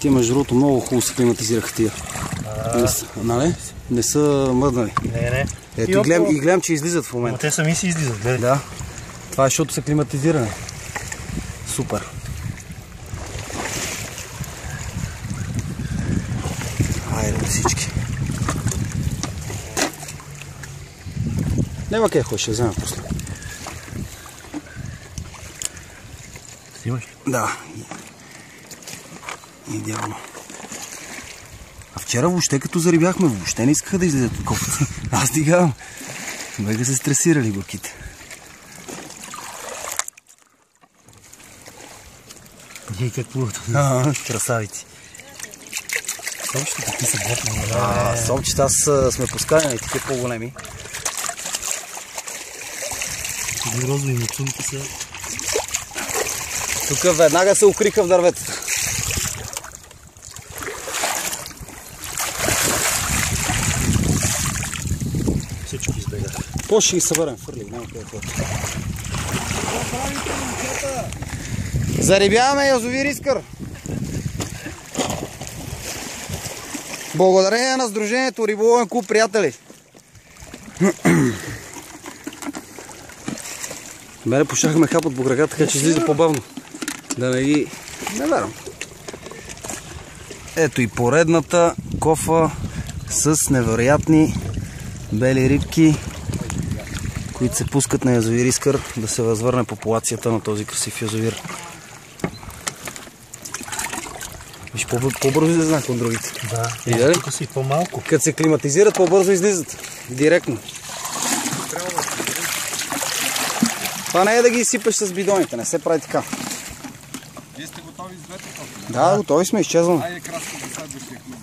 Тия между другото много хубаво се климатизираха тия. Нали? Не са мръднали. Не. Ето и гледам, че излизат в момента. Но те сами си излизат, гледай. Да. Това е защото са климатизирани. Супер. Айде всички. Нема къде ходиш, ще взема после. Снимаш ли? Да. Идеално. А вчера въобще като зарибяхме, въобще не искаха да излезат от кофата. Аз дигавам. Бега се стресирали горките. Ей, как плуват. Красавици. Сомчета какви са готни. Сомчета аз сме пускали, такива по-големи. Тези розови муцунки са... Тук веднага се укриха в дърветата. Всички избегаха. По ще ги съберем, фърли, няма къде това. Зарибяваме язовир Искър. Благодарение на Сдружението Риболовен клуб, приятели. Мене пошахме хапът по краката, така че излиза по-бавно. Да не ги... Не верам. Ето и поредната кофа с невероятни бели рибки, които се пускат на язовир Искър, да се възвърне популацията на този красив язовир. Виж, по-бързо излезнах от другите. Да, тук си по-малко. Като се климатизират, по-бързо излизат. Директно. Това не е да ги изсипаш с бидоните, не се прави така. Вие сте готови с двете кофи? Да, готови сме, изчезваме. Айде кратко да следващия клуб.